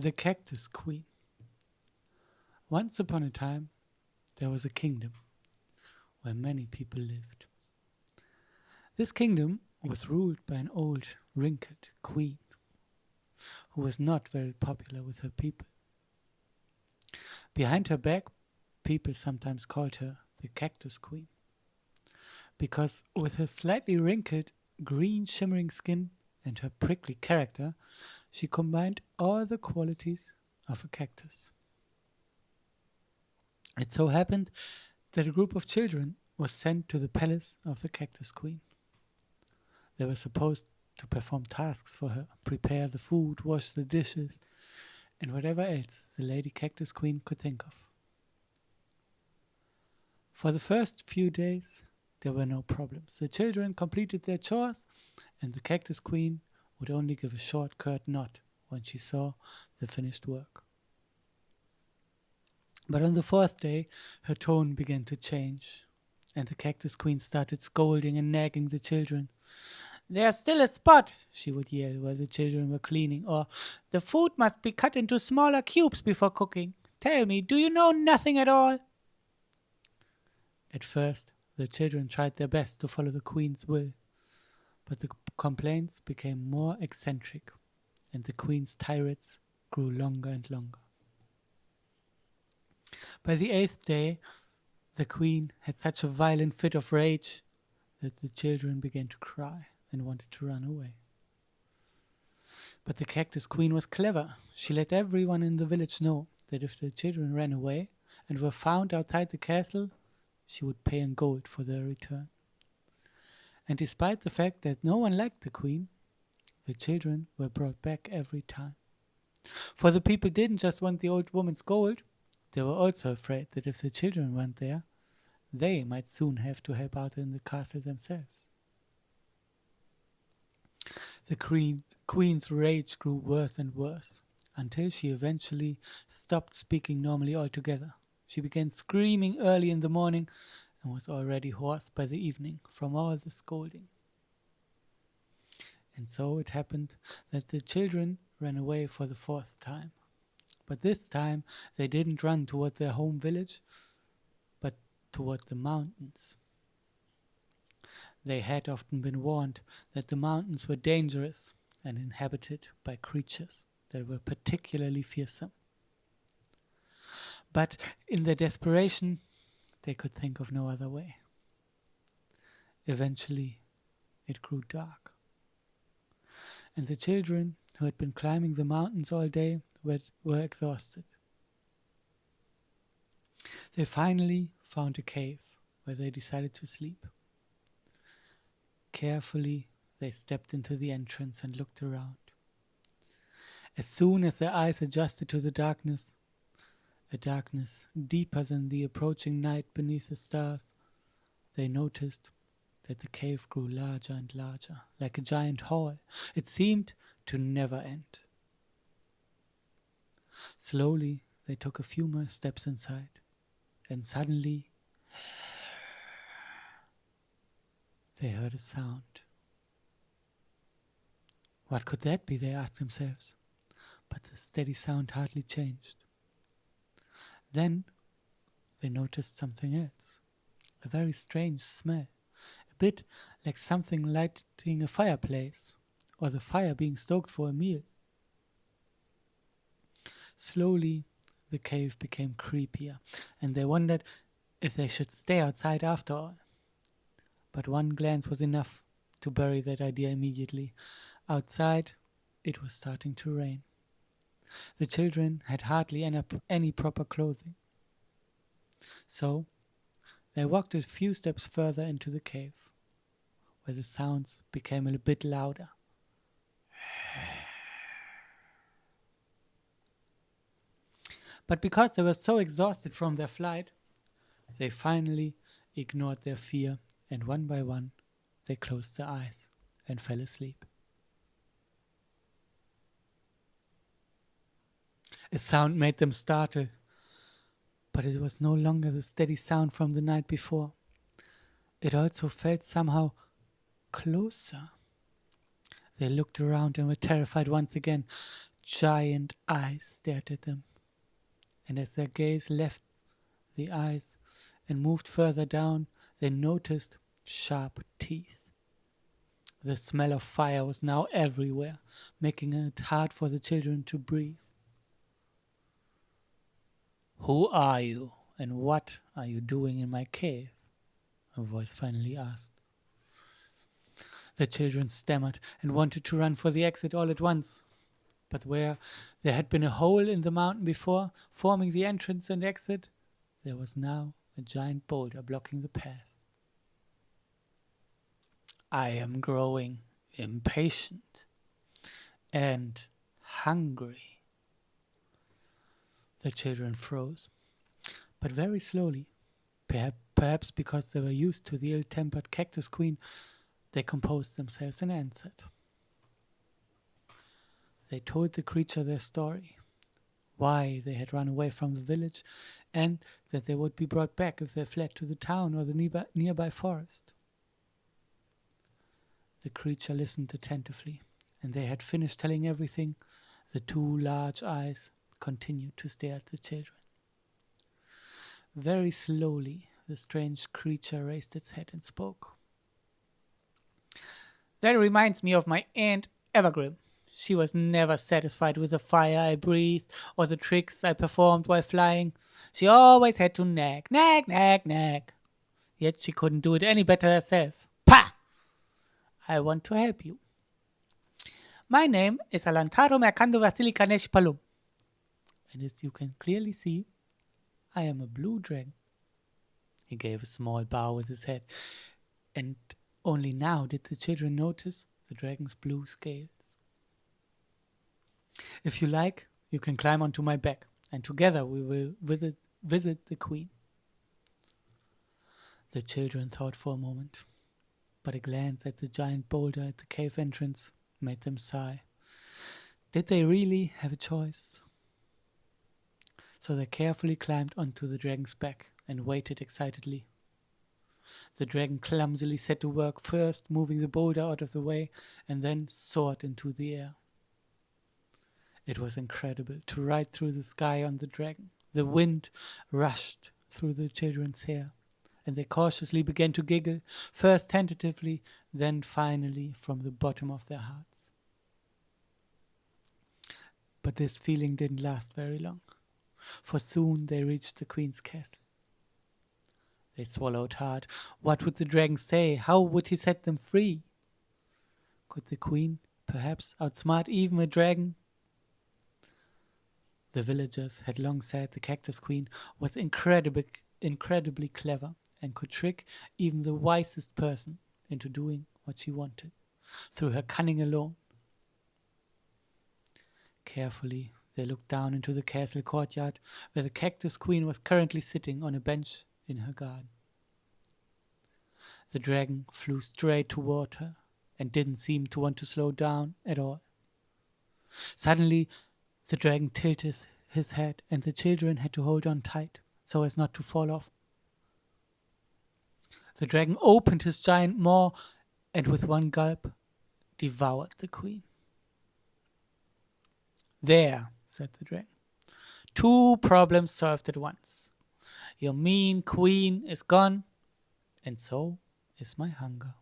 The Cactus Queen. Once upon a time, there was a kingdom where many people lived. This kingdom was ruled by an old, wrinkled queen who was not very popular with her people. Behind her back, people sometimes called her the Cactus Queen because, with her slightly wrinkled, green shimmering skin and her prickly character, she combined all the qualities of a cactus. It so happened that a group of children was sent to the palace of the Cactus Queen. They were supposed to perform tasks for her, prepare the food, wash the dishes, and whatever else the Lady Cactus Queen could think of. For the first few days, there were no problems. The children completed their chores, and the Cactus Queen would only give a short, curt nod when she saw the finished work. But on the fourth day, her tone began to change, and the Cactus Queen started scolding and nagging the children. "There's still a spot," she would yell while the children were cleaning, or "the food must be cut into smaller cubes before cooking. Tell me, do you know nothing at all?" At first, the children tried their best to follow the Queen's will, but the complaints became more eccentric, and the Queen's tirades grew longer and longer. By the eighth day, the Queen had such a violent fit of rage that the children began to cry and wanted to run away. But the Cactus Queen was clever. She let everyone in the village know that if the children ran away and were found outside the castle, she would pay in gold for their return. And despite the fact that no one liked the Queen, the children were brought back every time. For the people didn't just want the old woman's gold, they were also afraid that if the children went there, they might soon have to help out in the castle themselves. The Queen's rage grew worse and worse, until she eventually stopped speaking normally altogether. She began screaming early in the morning and was already hoarse by the evening from all the scolding. And so it happened that the children ran away for the fourth time. But this time they didn't run toward their home village, but toward the mountains. They had often been warned that the mountains were dangerous and inhabited by creatures that were particularly fearsome. But in their desperation, they could think of no other way. Eventually, it grew dark, and the children who had been climbing the mountains all day were exhausted. They finally found a cave where they decided to sleep. Carefully, they stepped into the entrance and looked around. As soon as their eyes adjusted to the darkness, a darkness deeper than the approaching night beneath the stars, they noticed that the cave grew larger and larger, like a giant hall. It seemed to never end. Slowly, they took a few more steps inside, and suddenly they heard a sound. What could that be, they asked themselves, but the steady sound hardly changed. Then they noticed something else, a very strange smell, a bit like something lighting a fireplace, or the fire being stoked for a meal. Slowly, the cave became creepier, and they wondered if they should stay outside after all. But one glance was enough to bury that idea immediately. Outside, it was starting to rain. The children had hardly any proper clothing. So, they walked a few steps further into the cave, where the sounds became a bit louder. But because they were so exhausted from their flight, they finally ignored their fear, and one by one, they closed their eyes and fell asleep. A sound made them startle, but it was no longer the steady sound from the night before. It also felt somehow closer. They looked around and were terrified once again. giant eyes stared at them, and as their gaze left the eyes and moved further down, they noticed sharp teeth. The smell of fire was now everywhere, making it hard for the children to breathe. "Who are you, and what are you doing in my cave?" a voice finally asked. The children stammered and wanted to run for the exit all at once. But where there had been a hole in the mountain before, forming the entrance and exit, there was now a giant boulder blocking the path. "I am growing impatient and hungry." The children froze, but very slowly. Perhaps because they were used to the ill-tempered Cactus Queen, they composed themselves and answered. They told the creature their story, why they had run away from the village, and that they would be brought back if they fled to the town or the nearby forest. The creature listened attentively, and they had finished telling everything. The two large eyes continued to stare at the children. Very slowly, the strange creature raised its head and spoke. "That reminds me of my Aunt Evergrim. She was never satisfied with the fire I breathed or the tricks I performed while flying. She always had to nag, nag, nag, nag. Yet she couldn't do it any better herself. Pah! I want to help you. My name is Alantaro Mercando Vasilica Nesh Palum. And as you can clearly see, I am a blue dragon." He gave a small bow with his head, and only now did the children notice the dragon's blue scales. "If you like, you can climb onto my back, and together we will visit the queen." The children thought for a moment, but a glance at the giant boulder at the cave entrance made them sigh. Did they really have a choice? So they carefully climbed onto the dragon's back and waited excitedly. The dragon clumsily set to work, first moving the boulder out of the way and then soared into the air. It was incredible to ride through the sky on the dragon. The wind rushed through the children's hair, and they cautiously began to giggle, first tentatively, then finally from the bottom of their hearts. But this feeling didn't last very long, for soon they reached the queen's castle. They swallowed hard. What would the dragon say? How would he set them free? Could the queen perhaps outsmart even a dragon? The villagers had long said the Cactus Queen was incredibly clever and could trick even the wisest person into doing what she wanted through her cunning alone. Carefully, they looked down into the castle courtyard where the Cactus Queen was currently sitting on a bench in her garden. The dragon flew straight toward her and didn't seem to want to slow down at all. Suddenly, the dragon tilted his head and the children had to hold on tight so as not to fall off. The dragon opened his giant maw and with one gulp devoured the queen. "There," said the dragon. "Two problems solved at once. Your mean queen is gone, and so is my hunger."